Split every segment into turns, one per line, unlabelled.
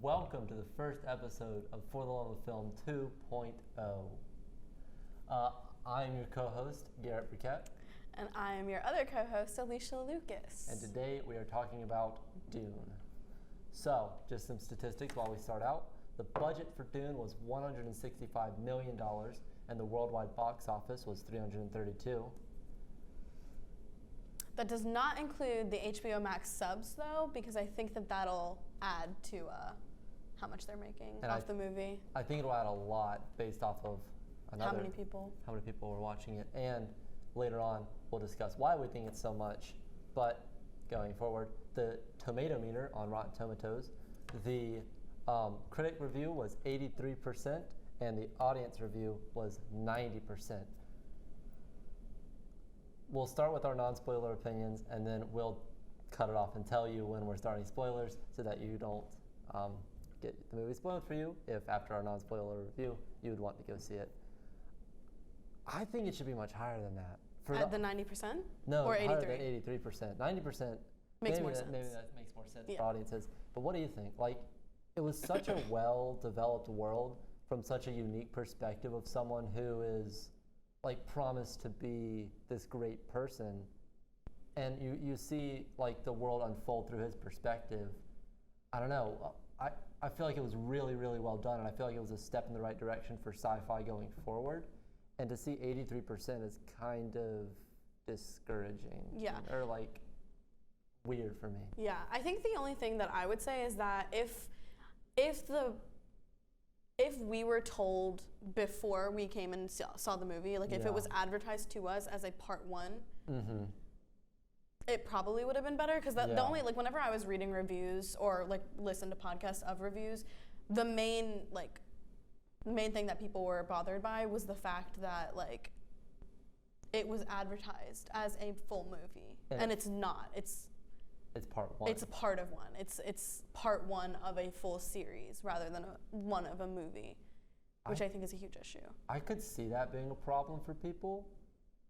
welcome to the first episode of For the Love of Film 2.0. I'm your co-host, Garrett Briquette.
And I am your other co-host, Alicia Lucas.
And today we are talking about Dune. So, just some statistics while we start out. The budget for Dune was $165 million, and the worldwide box office was $332.
That does not include the HBO Max subs, though, because I think that that'll add to how much they're making off the movie.
I think it'll add a lot based off of
how many people
were watching it. And later on, we'll discuss why we think it's so much. But going forward, the tomato meter on Rotten Tomatoes, the critic review was 83%, and the audience review was 90%. We'll start with our non-spoiler opinions, and then we'll cut it off and tell you when we're starting spoilers so that you don't get the movie spoiled for you if after our non-spoiler review you would want to go see it. I think it should be much higher than that.
At the 90%?
No,
or 83?
Higher than 83%. 90%
makes more sense.
Maybe that makes more sense for audiences. But what do you think? Like, it was such a well-developed world from such a unique perspective of someone who is like promised to be this great person, and you see like the world unfold through his perspective. I don't know. I feel like it was really, really well done, and I feel like it was a step in the right direction for sci-fi going forward. And to see 83% is kind of discouraging.
Yeah.
Or like weird for me.
Yeah, I think the only thing that I would say is that if we were told before we came and saw the movie, like if it was advertised to us as a part one, it probably would have been better. Because the only, like, whenever I was reading reviews or like listen to podcasts of reviews, the main thing that people were bothered by was the fact that like it was advertised as a full movie, and it's not. It's part one. It's a part of one. It's part one of a full series rather than one of a movie, which I think is a huge issue. I
could see that being a problem for people,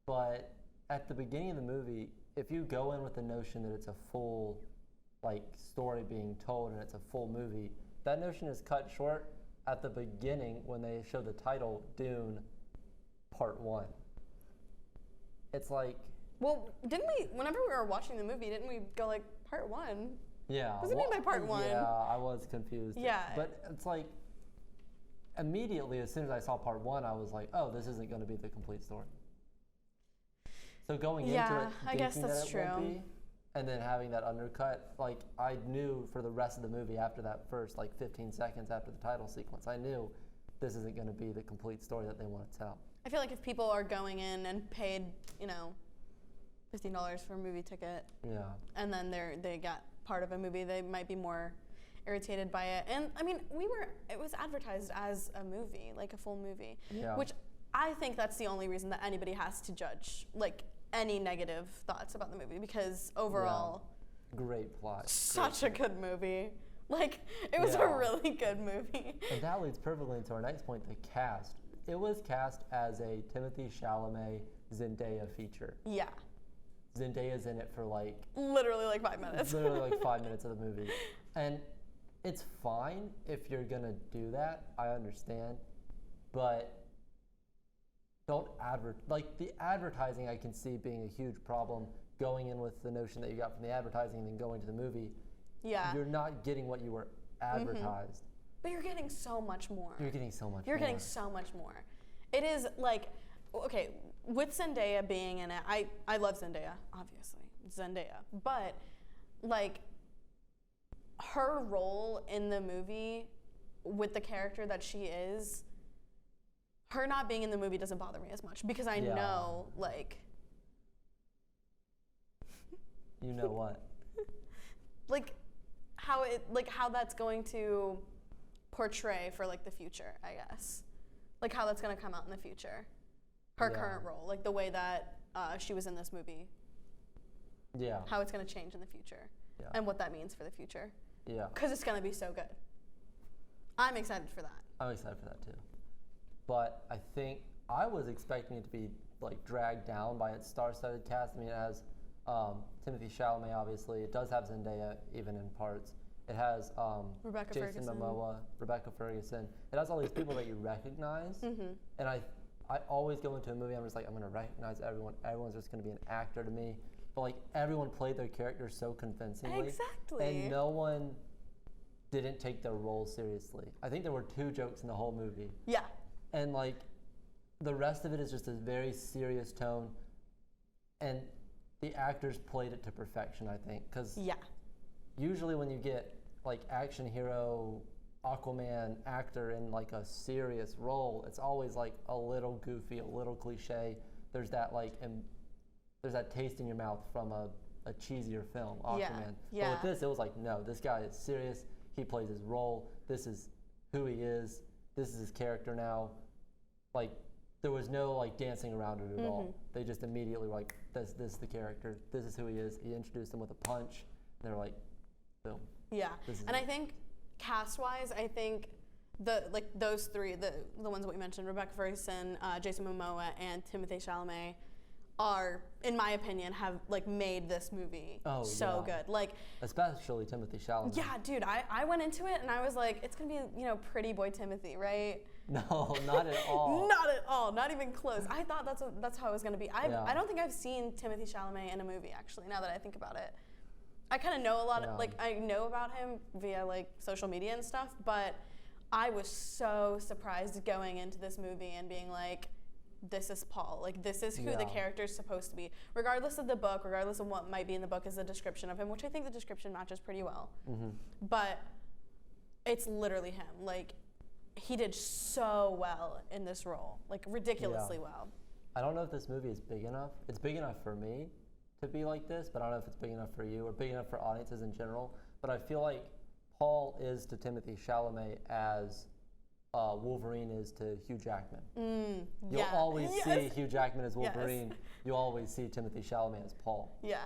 but at the beginning of the movie, if you go in with the notion that it's a full like story being told and it's a full movie, that notion is cut short at the beginning when they show the title Dune Part 1. It's like,
well, didn't we, whenever we were watching the movie, didn't we go like, part one?
Yeah.
What does it mean by part one?
Yeah, I was confused.
Yeah.
But it's like, immediately, as soon as I saw part one, I was like, oh, this isn't going to be the complete story. So going into it,
I guess that's
that it
true.
won't be, and then having that undercut, like, I knew for the rest of the movie after that first, like, 15 seconds after the title sequence, I knew this isn't going to be the complete story that they want to tell.
I feel like if people are going in and paid, $15 for a movie ticket, and then they got part of a movie, they might be more irritated by it. And I mean, it was advertised as a movie, like a full movie, which I think that's the only reason that anybody has to judge like any negative thoughts about the movie, because overall,
great plot,
such a good movie. Like, it was a really good movie.
And that leads perfectly into our next point, the cast. It was cast as a Timothée Chalamet Zendaya feature.
Yeah.
Zendaya's in it for like
literally like 5 minutes.
Literally like 5 minutes of the movie. And it's fine if you're gonna do that, I understand. But don't like the advertising, I can see being a huge problem, going in with the notion that you got from the advertising and then going to the movie.
Yeah.
You're not getting what you were advertised.
But you're getting so much more.
You're getting so much more.
You're getting so much more. It is like, okay, with Zendaya being in it, I love Zendaya, obviously. Zendaya. But, like, her role in the movie with the character that she is, her not being in the movie doesn't bother me as much, because I know, like...
You know what?
how that's going to portray for, like, the future, I guess. Like, how that's going to come out in the future. Her current role, like the way that she was in this movie.
Yeah.
How it's going to change in the future.
Yeah.
And what that means for the future.
Yeah.
Because it's going to be so good. I'm excited for that.
I'm excited for that too. But I think I was expecting it to be like dragged down by its star-studded cast. I mean, it has Timothée Chalamet, obviously. It does have Zendaya, even in parts. It has
Rebecca
Jason
Ferguson.
Momoa, Rebecca Ferguson. It has all these people that you recognize.
Mm-hmm.
And I always go into a movie, I'm just like, I'm going to recognize everyone. Everyone's just going to be an actor to me. But like everyone played their character so convincingly.
Exactly.
And no one didn't take their role seriously. I think there were 2 jokes in the whole movie.
Yeah.
And like the rest of it is just a very serious tone. And the actors played it to perfection, I think. Because usually when you get like action hero, Aquaman actor in like a serious role, it's always like a little goofy, a little cliche. There's that like, there's that taste in your mouth from a cheesier film, Aquaman.
Yeah.
But with this, it was like, no, this guy is serious. He plays his role. This is who he is. This is his character now. Like, there was no like dancing around it at all. They just immediately were like, this is the character. This is who he is. He introduced him with a punch. And they're like, boom.
Yeah. And I think cast-wise, I think those 3, the ones that we mentioned, Rebecca Ferguson, Jason Momoa, and Timothée Chalamet, are, in my opinion, have like made this movie so good. Like,
especially Timothée Chalamet.
Yeah, dude, I went into it and I was like, it's gonna be, pretty boy Timothy, right?
No, not at all.
Not at all, not even close. I thought that's how it was gonna be. I don't think I've seen Timothée Chalamet in a movie, actually, now that I think about it. I kind of know a lot of, I know about him via like social media and stuff, but I was so surprised going into this movie and being like, this is Paul. Like, this is who the character is supposed to be. Regardless of the book, regardless of what might be in the book is the description of him, which I think the description matches pretty well. But it's literally him. Like, he did so well in this role. Like, ridiculously well.
I don't know if this movie is big enough. It's big enough for me to be like this, but I don't know if it's big enough for you or big enough for audiences in general. But I feel like Paul is to Timothée Chalamet as Wolverine is to Hugh Jackman. You'll always see Hugh Jackman as Wolverine. You'll always see Timothée Chalamet as Paul.
Yeah.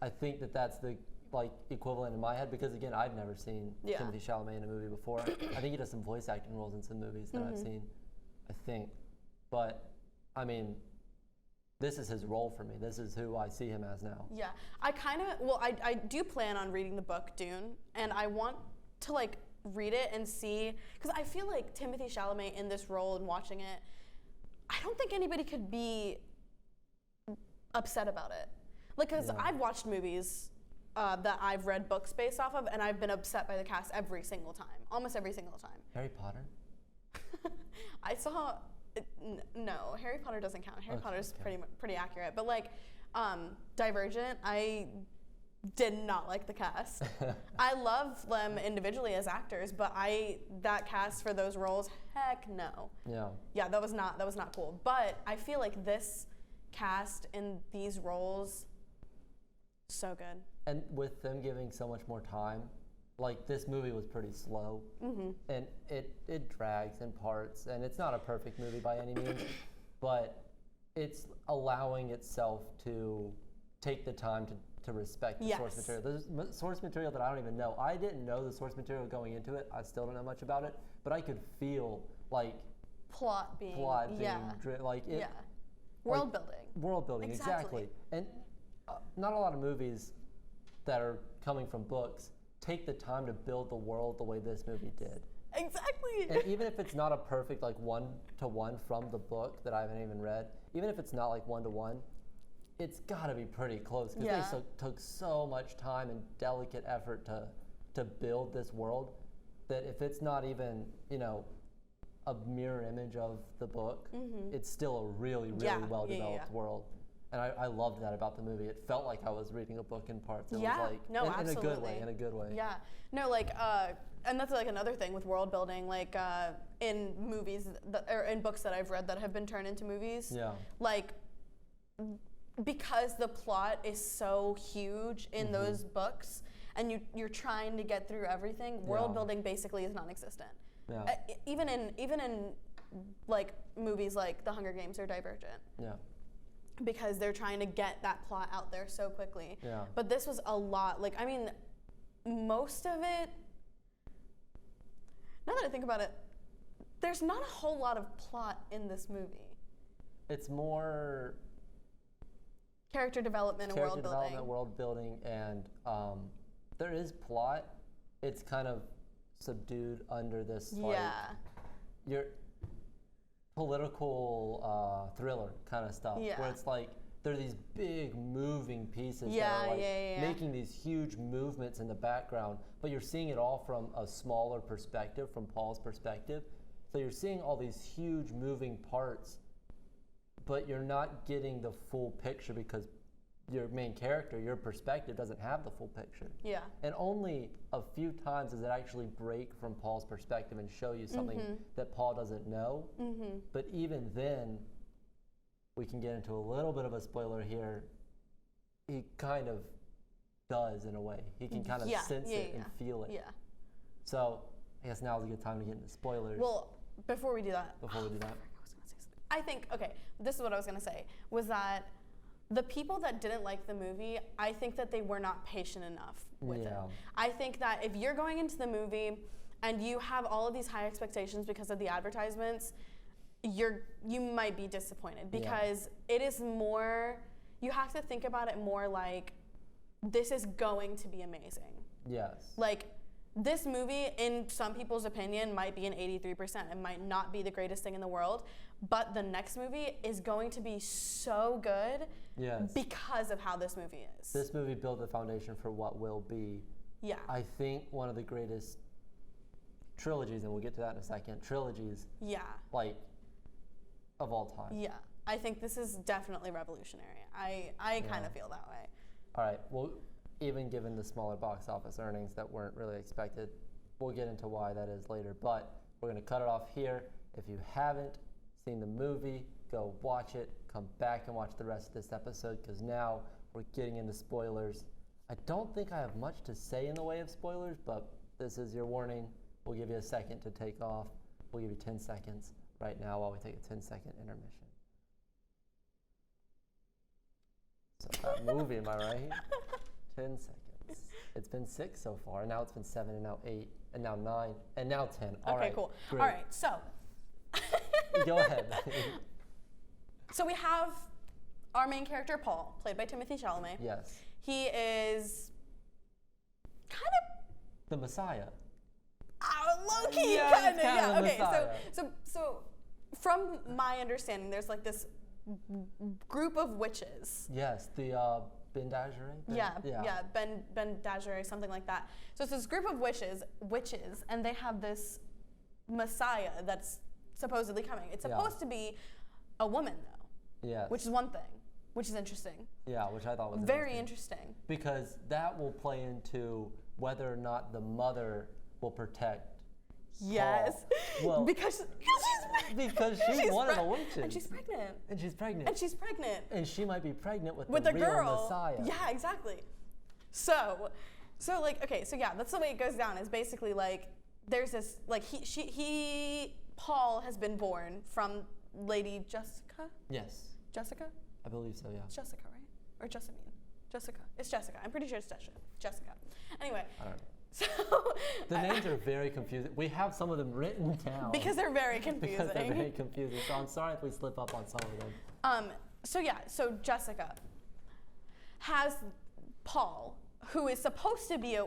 I think that's the like equivalent in my head because again, I've never seen Timothée Chalamet in a movie before. I think he does some voice acting roles in some movies that I've seen. I think, but I mean, this is his role for me. This is who I see him as now. Yeah,
I do plan on reading the book Dune, and I want to like read it and see, because I feel like Timothée Chalamet in this role and watching it, I don't think anybody could be upset about it. Like, because I've watched movies that I've read books based off of, and I've been upset by the cast every single time, almost every single time.
Harry Potter?
I saw, no, Harry Potter doesn't count. Harry Potter's pretty accurate, but like Divergent, I did not like the cast. I love them individually as actors, but that cast for those roles, heck no. Yeah, that was not cool. But I feel like this cast in these roles, so good.
And with them giving so much more time, like this movie was pretty slow, and it drags in parts, and it's not a perfect movie by any means, but it's allowing itself to take the time to respect the source material. There's source material that I don't even know. I didn't know the source material going into it. I still don't know much about it, but I could feel like
plot being world building.
World building, exactly. And not a lot of movies that are coming from books take the time to build the world the way this movie did.
Exactly.
And even if it's not a perfect like one-to-one from the book that I haven't even read, even if it's not like one-to-one, it's got to be pretty close because they took so much time and delicate effort to build this world that if it's not even, a mirror image of the book, it's still a really, really well-developed world. And I loved that about the movie. It felt like I was reading a book in parts. It was like,
absolutely.
In a good way.
Yeah. No, like, and that's like another thing with world building, like in movies or in books that I've read that have been turned into movies.
Yeah.
Like, because the plot is so huge in those books, and you're trying to get through everything, world building basically is non-existent.
Yeah.
Even in like movies like The Hunger Games or Divergent.
Yeah.
Because they're trying to get that plot out there so quickly.
Yeah.
But this was a lot. Like, I mean, most of it, now that I think about it, there's not a whole lot of plot in this movie.
It's more
character development and world building.
World building, and there is plot, it's kind of subdued under this like your political thriller kind of stuff, where it's like there are these big moving pieces that are like making these huge movements in the background, but you're seeing it all from a smaller perspective, from Paul's perspective. So you're seeing all these huge moving parts, but you're not getting the full picture because your main character, your perspective, doesn't have the full picture. Yeah. And only a few times does it actually break from Paul's perspective and show you something that Paul doesn't know. But even then, we can get into a little bit of a spoiler here. He kind of does in a way. He can kind of sense it and feel it. Yeah. So I guess now is a good time to get into spoilers.
Well, before we do that.
I think, okay, this is what I was going to say, was that the people that didn't like the movie, I think that they were not patient enough with it. I think that if you're going into the movie and you have all of these high expectations because of the advertisements, you might be disappointed because it is more, you have to think about it more like this is going to be amazing. Yes. Like, this movie, in some people's opinion, might be an 83%. It might not be the greatest thing in the world, but the next movie is going to be so good because of how this movie is.
This movie built the foundation for what will be, I think, one of the greatest trilogies, and we'll get to that in a second, like, of all time.
Yeah. I think this is definitely revolutionary. I kind of feel that way.
All right. Well, even given the smaller box office earnings that weren't really expected, we'll get into why that is later. But we're going to cut it off here. If you haven't seen the movie, go watch it. Come back and watch the rest of this episode, because now we're getting into spoilers. I don't think I have much to say in the way of spoilers, but this is your warning. We'll give you a second to take off. We'll give you 10 seconds right now while we take a 10-second intermission. So that movie, am I right? 10 seconds. It's been 6 so far, and now it's been 7, and now 8, and now 9, and now 10. All right,
cool.
Great.
All right, so.
Go ahead.
So we have our main character, Paul, played by Timothée Chalamet.
Yes.
He is kind of
the Messiah.
Low-key, kind of. Yeah. Okay. So from my understanding, there's like this group of witches.
Yes. The Ben Dageray?
Ben Dageray, something like that. So it's this group of witches, and they have this Messiah that's supposedly coming. It's supposed to be a woman, though.
Yes.
Which is one thing, which is interesting.
Yeah, which I thought was
very interesting.
Because that will play into whether or not the mother will protect
Yes.
Paul. Well,
because
she's one of the witches.
And she's pregnant.
And she might be pregnant with
the
real
girl.
Messiah.
Yeah, exactly. So like, okay, so yeah, that's the way it goes down, is basically like, there's this, like, Paul has been born from Lady Jessica?
Yes.
Jessica?
I believe so, yeah.
It's Jessica, right? Or Jessamine? Jessica. It's Jessica. I'm pretty sure it's Jessica. Anyway.
I don't know. So the names are very confusing. We have some of them written down.
Because they're very confusing.
So I'm sorry if we slip up on some of them.
So Jessica has Paul, who is supposed to be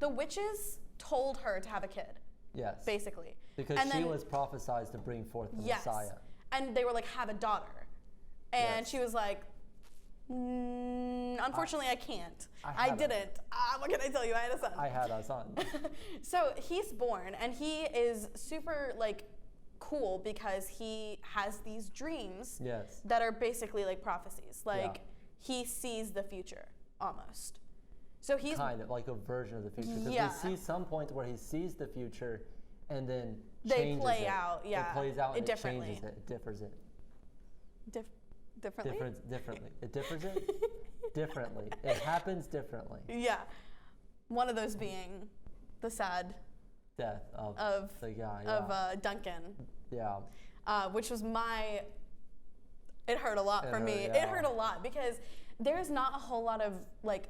the witches told her to have a kid. Yes. Basically.
Because she was prophesied to bring forth the Messiah.
And they were like, have a daughter. And she was like, unfortunately, I can't. I didn't. What can I tell you? I had a son.
I had a son.
So he's born, and he is super, like, cool because he has these dreams that are basically like prophecies. Like, he sees the future, almost. So he's
kind of like a version of the future. Because we see some points where he sees the future, and then
they play out. Yeah,
it plays out and
it
changes it. It differs it.
Differently?
Differently. It differs it differently. It happens differently.
Yeah. One of those being the sad
death of the guy.
Of Duncan.
Yeah.
Which was it hurt a lot for me. Yeah. It hurt a lot because there's not a whole lot of like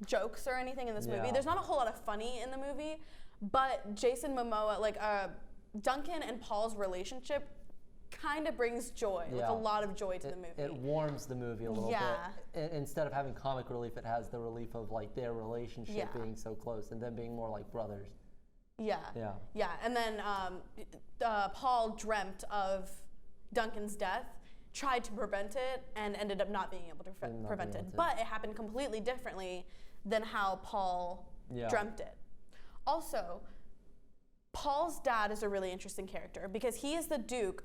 jokes or anything in this movie. There's not a whole lot of funny in the movie, but Jason Momoa, like Duncan and Paul's relationship
kind of brings joy, like a lot of joy to the movie.
It warms the movie a little bit. Instead of having comic relief, it has the relief of like their relationship being so close and them being more like brothers.
Yeah. And then Paul dreamt of Duncan's death, tried to prevent it, and ended up not being able to prevent it. But it happened completely differently than how Paul dreamt it. Also, Paul's dad is a really interesting character because he is the Duke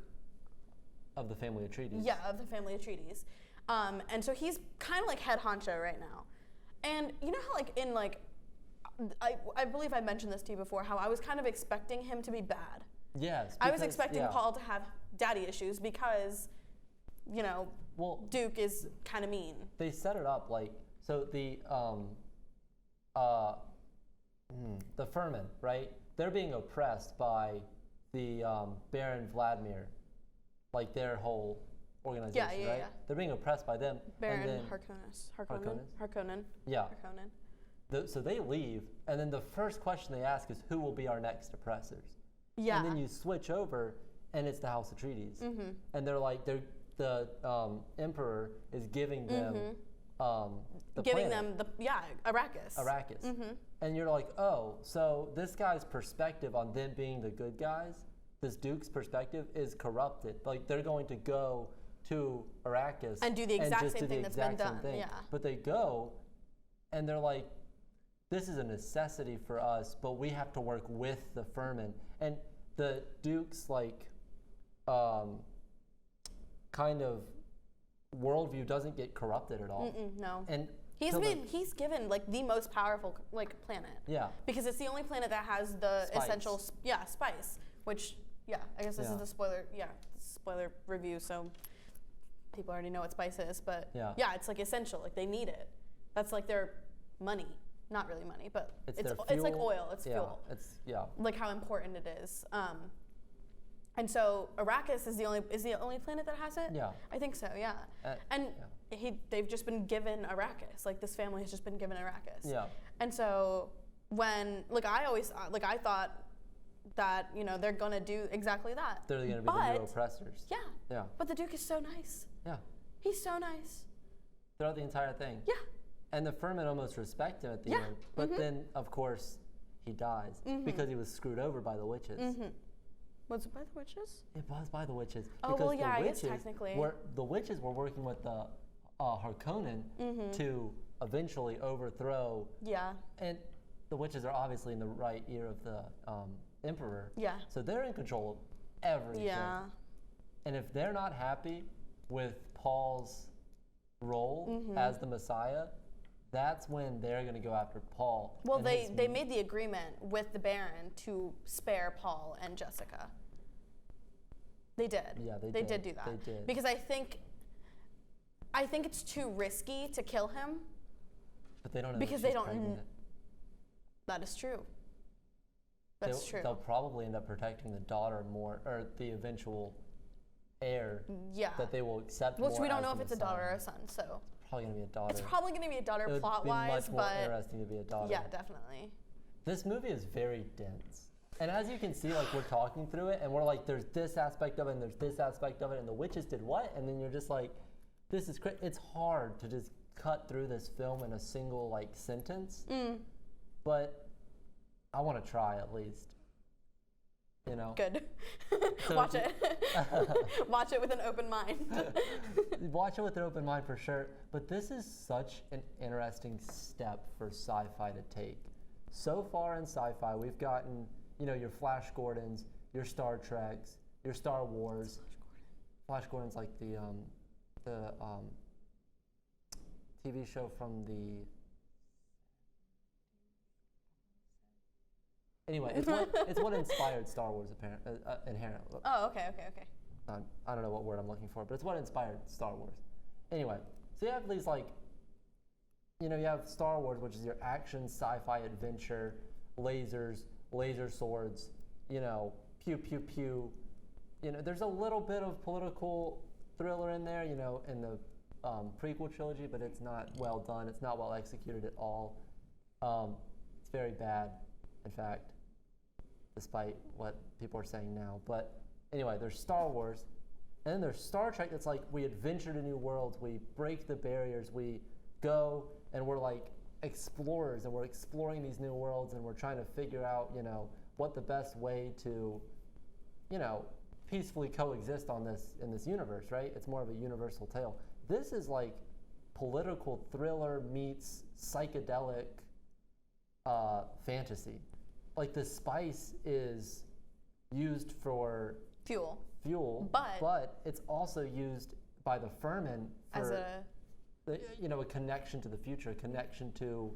of the family Atreides.
Yeah, of the family Atreides. And so he's kind of like head honcho right now. And you know how like in like, I believe I mentioned this to you before, how I was kind of expecting him to be bad.
Yes.
I was expecting Paul to have daddy issues because, you know, Duke is kind of mean. They
set it up like, so the Furman, right? They're being oppressed by the Baron Vladimir, like their whole organization, right? Yeah. They're being oppressed by them.
Baron Harkonnen.
Yeah. So they leave, and then the first question they ask is, who will be our next oppressors? Yeah. And then you switch over, and it's the House Atreides. Mm-hmm. And they're like, the Emperor is giving them
Arrakis.
Arrakis. Mm-hmm. And you're like, oh, so this guy's perspective on them being the good guys, this Duke's perspective, is corrupted. Like, they're going to go to Arrakis
and do the exact same thing that's been done. Yeah.
But they go, and they're like, this is a necessity for us, but we have to work with the Furman. And the Duke's like kind of worldview doesn't get corrupted at all.
No. And he's given like the most powerful like planet.
Yeah.
Because it's the only planet that has the essential spice, which I guess this is the spoiler review, so people already know what spice is, but it's like essential, like they need it. That's like their money. Not really money, but it's like oil. It's fuel.
It's
like how important it is. And so Arrakis is the only planet that has it.
Yeah,
I think so. Yeah, they've just been given Arrakis. Like this family has just been given Arrakis.
Yeah.
And so when I thought that they're gonna do exactly that.
They're gonna be the new oppressors.
Yeah.
Yeah.
But the Duke is so nice.
Yeah.
He's so nice.
Throughout the entire thing.
Yeah.
And the Furman almost respect him at the end. But then, of course, he dies because he was screwed over by the witches. Mm-hmm.
Was it by the witches?
It was by the witches.
Oh,
because
I guess technically.
The witches were working with the Harkonnen to eventually overthrow.
Yeah.
And the witches are obviously in the right ear of the Emperor.
Yeah.
So they're in control of everything.
Yeah.
And if they're not happy with Paul's role as the Messiah, that's when they're going to go after Paul.
Well, they made the agreement with the Baron to spare Paul and Jessica. They did.
Yeah,
they did do that.
They did.
Because I think it's too risky to kill him.
But they don't know
because
they don't.
That is true. That's true.
They'll probably end up protecting the daughter more, or the eventual heir.
Yeah.
That they will accept.
Which
more
we don't know if
the
it's a daughter or a son. So.
Probably gonna be a daughter.
It's probably gonna be a daughter plot-wise,
but much more interesting to be a daughter.
Yeah, definitely.
This movie is very dense, and as you can see, like we're talking through it, and we're like, there's this aspect of it, and there's this aspect of it, and the witches did what, and then you're just like, this is it's hard to just cut through this film in a single like sentence, but I want to try at least.
Good. So watch it. Watch it with an open mind.
Watch it with an open mind for sure. But this is such an interesting step for sci-fi to take. So far in sci-fi, we've gotten, your Flash Gordons, your Star Treks, your Star Wars. Flash Gordon's like the TV show from the. Anyway, it's what inspired Star Wars inherently.
Oh, okay.
I don't know what word I'm looking for, but it's what inspired Star Wars. Anyway, so you have these you have Star Wars, which is your action, sci-fi, adventure, lasers, laser swords, pew, pew, pew. There's a little bit of political thriller in there, in the prequel trilogy, but it's not well done. It's not well executed at all. It's very bad, in fact, despite what people are saying now. But anyway, there's Star Wars, And then there's Star Trek that's like, we adventure to new worlds, we break the barriers, we go and we're like explorers and we're exploring these new worlds and we're trying to figure out, you know, what the best way to, you know, peacefully coexist in this universe, right? It's more of a universal tale. This is like political thriller meets psychedelic fantasy. Like the spice is used for fuel, but it's also used by the Furman for a connection to the future, a connection to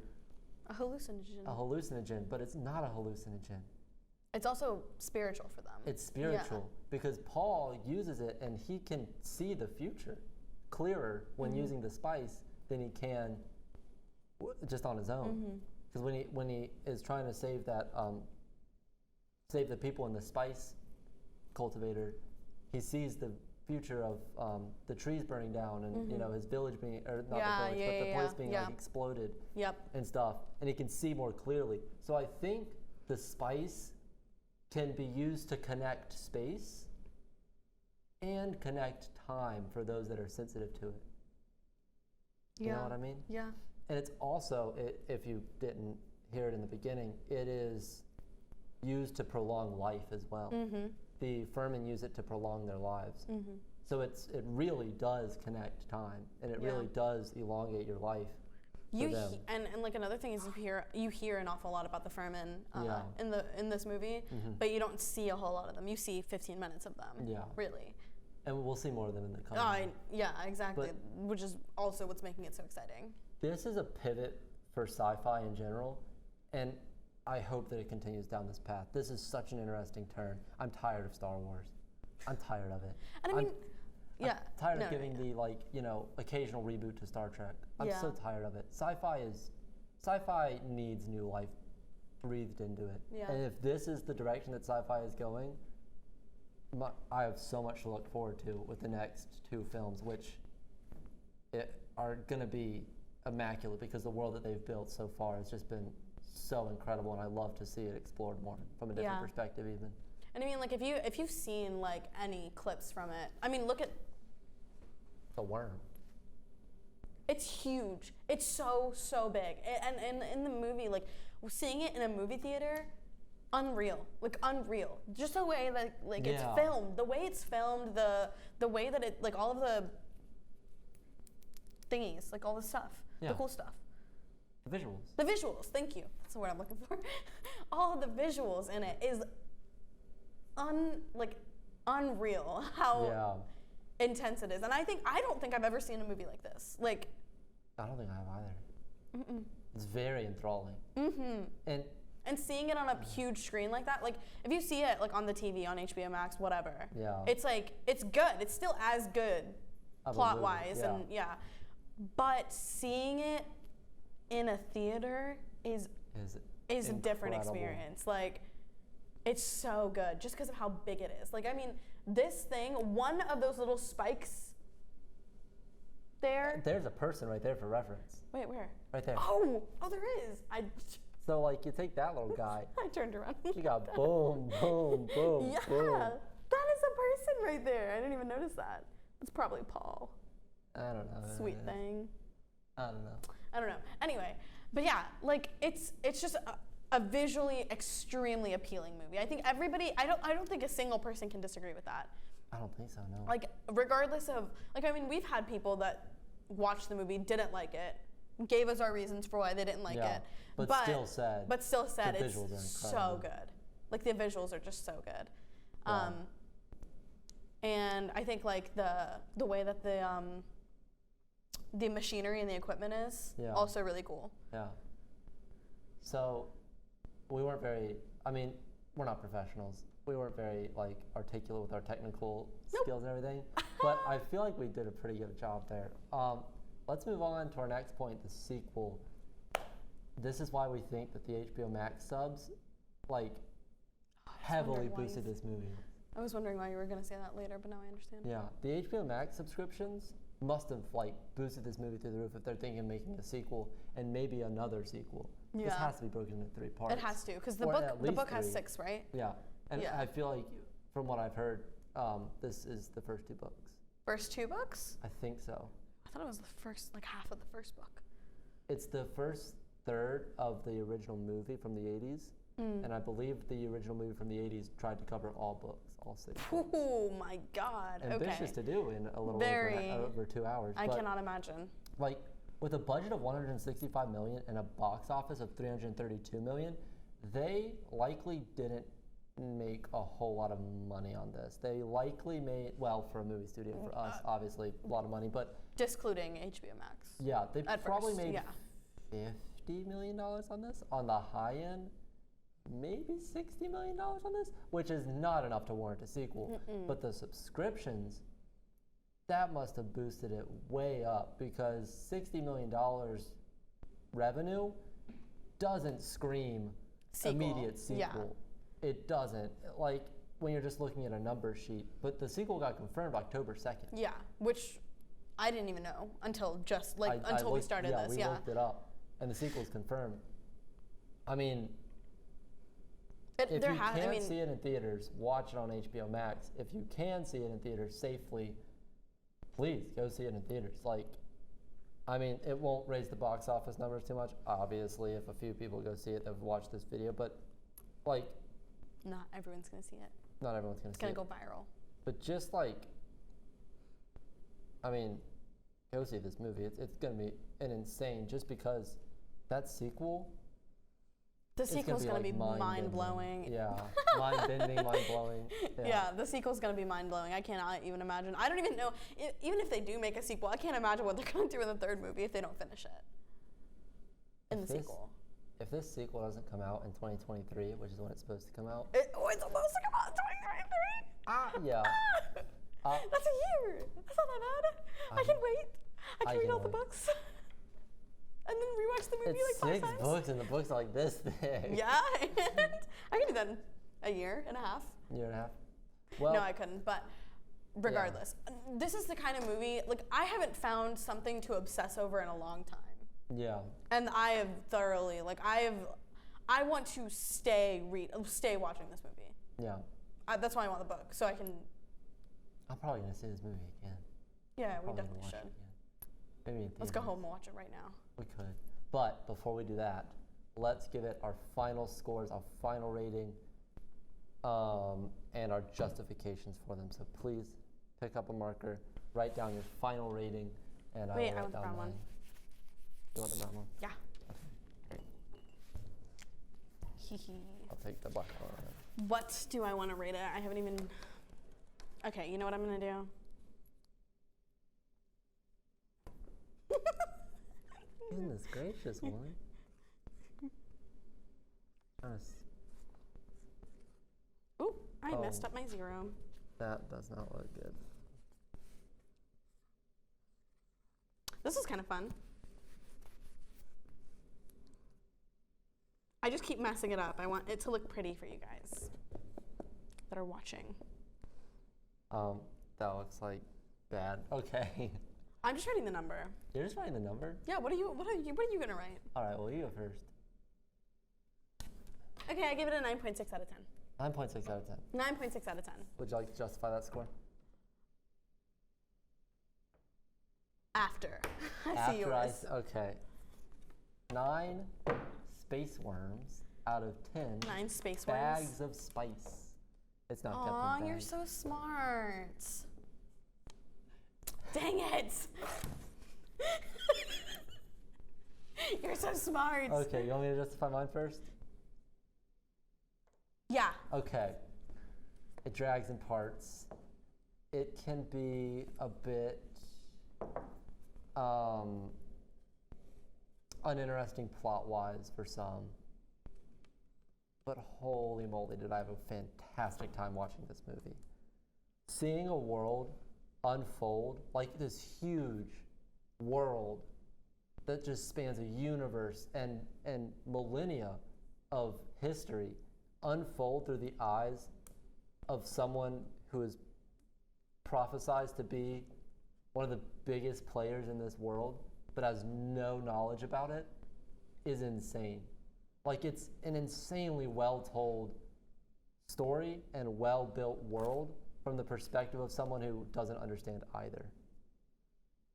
a hallucinogen.
A hallucinogen, but it's not a hallucinogen.
It's also spiritual for them.
It's spiritual because Paul uses it and he can see the future clearer when using the spice than he can just on his own. Because when he is trying to save the people in the spice cultivator, he sees the future of the trees burning down and you know his village being, or not the village, but the place being like exploded and stuff, and he can see more clearly. So I think the spice can be used to connect space and connect time for those that are sensitive to it. You know what I mean?
Yeah.
And it's also, if you didn't hear it in the beginning, it is used to prolong life as well. The Furman use it to prolong their lives. So it really does connect time, and it really does elongate your life.
And like another thing is you hear an awful lot about the Furman in this movie, but you don't see a whole lot of them. You see 15 minutes of them. Yeah. Really.
And we'll see more of them in the coming.
Yeah, exactly. Which is also what's making it so exciting.
This is a pivot for sci-fi in general, and I hope that it continues down this path. This is such an interesting turn. I'm tired of Star Wars. I'm tired of it.
And I mean,
I'm tired of giving the occasional reboot to Star Trek. I'm so tired of it. Sci-fi needs new life breathed into it. Yeah. And if this is the direction that sci-fi is going, I have so much to look forward to with the next two films, which are going to be immaculate because the world that they've built so far has just been so incredible, and I love to see it explored more from a different perspective even.
And I mean, like, if you've seen like any clips from it, I mean, look at
the worm.
It's huge. It's so big, and in the movie, like seeing it in a movie theater, unreal. Just the way that it's filmed, the way it's filmed, the way that it, like all of the thingies, like all the stuff, the cool stuff.
The visuals.
The visuals. Thank you. That's the word I'm looking for. All of the visuals in it is unreal how intense it is, and I don't think I've ever seen a movie like this. Like,
I don't think I have either. It's very enthralling.
And seeing it on a huge screen like that, like if you see it like on the TV, on HBO Max, whatever, it's like it's good. It's still as good plot wise, and but seeing it in a theater is a different experience. Like, it's so good just because of how big it is. Like, I mean, this thing, one of those little spikes there.
There's a person right there for reference.
Wait, where?
Right there.
Oh, there is.
So, like, you take that little guy.
I turned around.
You got boom, boom, boom,
yeah,
boom.
That is a person right there. I didn't even notice that. It's probably Paul.
I don't know.
Sweet thing.
I don't know. Anyway,
but yeah, like it's just a visually extremely appealing movie. I think everybody. I don't think a single person can disagree with that.
I don't think so. No.
Like, regardless of, like, I mean, we've had people that watched the movie, didn't like it, gave us our reasons for why they didn't like it,
but still said
it's so good. Like, the visuals are just so good. Yeah. And I think like the way that the machinery and the equipment is also really cool.
Yeah. So we weren't very, I mean, we're not professionals. We weren't very like articulate with our technical skills and everything, but I feel like we did a pretty good job there. Let's move on to our next point, the sequel. This is why we think that the HBO Max subs like heavily boosted this movie.
I was wondering why you were going to say that later, but now I understand.
Yeah, the HBO Max subscriptions must have like boosted this movie through the roof if they're thinking of making a sequel and maybe another sequel. Yeah. This has to be broken into 3 parts.
It has to, because the book has 6, right?
Yeah, and I feel like from what I've heard, This is the first 2 books.
First 2 books?
I think so.
I thought it was the first, like half of the first book.
It's the first third of the original movie from the 80s. And I believe the original movie from the 80s tried to cover all books, all 6 books.
Oh my God.
Ambitious to do in a little over 2 hours.
I cannot imagine.
Like, with a budget of $165 million and a box office of $332 million, they likely didn't make a whole lot of money on this. They likely made, well, for a movie studio, for us, obviously, a lot of money, but...
Discluding HBO Max.
Yeah, they probably made
$50
$50 million on this. On the high end, maybe $60 million on this, which is not enough to warrant a sequel. But the subscriptions, that must have boosted it way up, because $60 million revenue doesn't scream immediate sequel. Yeah. It doesn't. Like, when you're just looking at a number sheet. But the sequel got confirmed October 2nd.
Yeah, which I didn't even know until just, like, until we started this.
We looked it up, and the sequel's confirmed. I mean... If you can't see it in theaters, watch it on HBO Max. If you can see it in theaters safely, please go see it in theaters. Like, I mean, it won't raise the box office numbers too much. Obviously, if a few people go see it, they've watched this video. But, like...
Not everyone's going to see it.
Not everyone's going to see it.
It's going to go viral.
But just, like... I mean, go see this movie. It's going to be an insane... Just because that sequel...
The sequel's going to be mind-blowing.
Yeah, mind-bending, mind-blowing.
Yeah, the sequel's going to be mind-blowing. I cannot even imagine. I don't even know, even if they do make a sequel, I can't imagine what they're going to do in the 3rd movie if they don't finish it in the sequel.
If this sequel doesn't come out in 2023, which is when it's supposed to come out.
It's supposed to come out in 2023?
Yeah.
That's a year. That's not that bad. I can wait. I can read all the books. And then rewatch the movie like 5 times.
It's 6 books, and the books are like this thick.
Yeah, I can do that in a year and a half.
Year and a half? Well,
no, I couldn't, but regardless. Yeah. This is the kind of movie, like, I haven't found something to obsess over in a long time.
Yeah.
And I have thoroughly, like, I want to stay watching this movie.
Yeah.
That's why I want the book, so I can...
I'm probably going to see this movie again.
Yeah, we definitely should.
Maybe
let's go home and watch it right now.
We could. But before we do that, let's give it our final scores, our final rating, and our justifications for them. So please pick up a marker, write down your final rating, and I will write
want the
down
brown
mine.
one.
You want the brown one?
Yeah.
Okay. I'll take the black one.
What do I want to rate it? I haven't even... Okay, you know what I'm going to do?
Goodness gracious, woman.
Ooh, I messed up my 0.
That does not look good.
This is kind of fun. I just keep messing it up. I want it to look pretty for you guys that are watching.
That looks like bad. Okay.
I'm just writing the number.
You're just writing the number?
Yeah, what are you gonna write?
Alright, well, you go first.
Okay, I give it a 9.6 out of 10.
9.6 out of 10.
9.6 out of 10.
Would you like to justify that score?
After I see yours.
Okay. 9 space worms out of 10.
9 space worms.
Bags of spice. It's not kept in bags.
Aw, you're so smart. Dang it! You're so smart.
Okay, you want me to justify mine first?
Yeah.
Okay. It drags in parts. It can be a bit uninteresting plot-wise for some. But holy moly, did I have a fantastic time watching this movie. Seeing a world unfold, like this huge world that just spans a universe and millennia of history unfold through the eyes of someone who is prophesized to be one of the biggest players in this world but has no knowledge about it is insane. Like, it's an insanely well-told story and well-built world from the perspective of someone who doesn't understand either.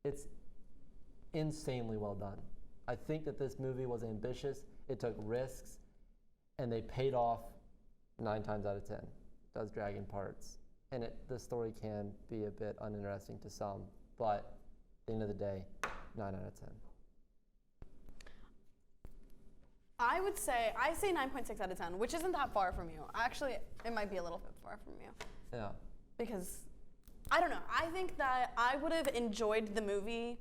It's insanely well done. I think that this movie was ambitious, it took risks, and they paid off 9 times out of 10. It does drag in parts, and the story can be a bit uninteresting to some, but at the end of the day, 9 out of 10.
I say 9.6 out of 10, which isn't that far from you. Actually, it might be a little bit far from you.
Yeah.
Because, I don't know, I think that I would have enjoyed the movie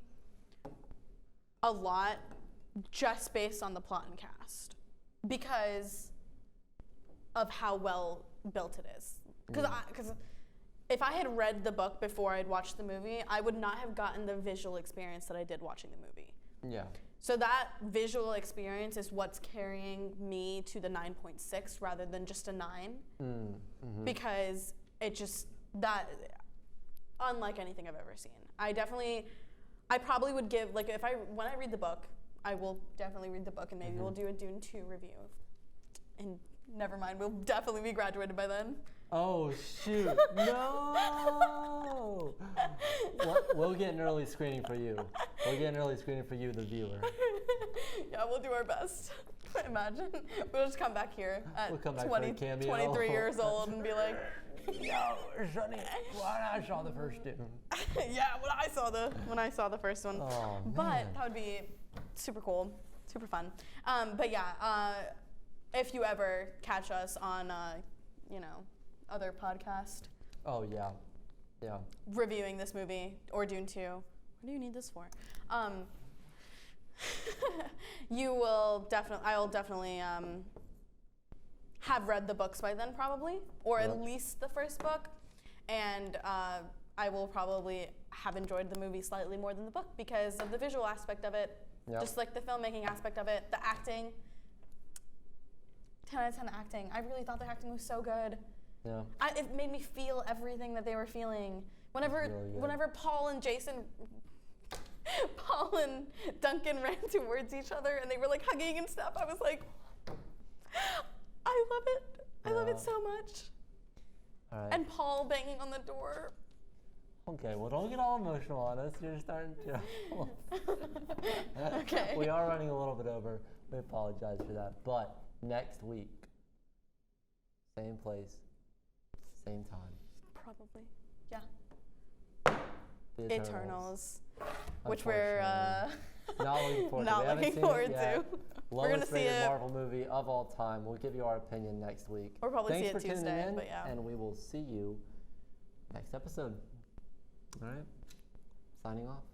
a lot just based on the plot and cast. Because of how well built it is. Because if I had read the book before I'd watched the movie, I would not have gotten the visual experience that I did watching the movie.
Yeah.
So that visual experience is what's carrying me to the 9.6 rather than just a 9. Mm-hmm. Because it just, unlike anything I've ever seen. I probably would give, like, when I read the book, I will definitely read the book, and maybe we'll do a Dune 2 review. And never mind, we'll definitely be graduated by then.
Oh, shoot. No! We'll get an early screening for you. We'll get an early screening for you, the viewer.
Yeah, we'll do our best. Imagine. We'll just come back here at 23 years old and be like,
yo, Sonny, when I saw the first Dune.
Yeah, when I saw the first one.
Oh,
but
man.
that would be super cool, super fun. But yeah, if you ever catch us on, other podcast.
Oh, yeah. Yeah.
Reviewing this movie or Dune 2. What do you need this for? I'll definitely have read the books by then probably, or at least the first book, and I will probably have enjoyed the movie slightly more than the book because of the visual aspect of it, just like the filmmaking aspect of it, the acting. 10 out of 10 acting. I really thought the acting was so good.
Yeah.
It made me feel everything that they were feeling. Whenever Paul and Duncan ran towards each other and they were like hugging and stuff, I was like, I love it. I love it so much.
All right.
And Paul banging on the door.
Okay, well, don't get all emotional on us. You're starting to.
Okay.
We are running a little bit over. We apologize for that. But next week, same place, same time.
Probably, yeah.
The
Eternals, which we're
not looking forward to.
not looking forward to.
We're gonna see a Marvel movie of all time. We'll give you our opinion next week.
We'll probably
Thanks
see it
for tuning
Tuesday,
in,
but yeah.
and we will see you next episode. All right, signing off.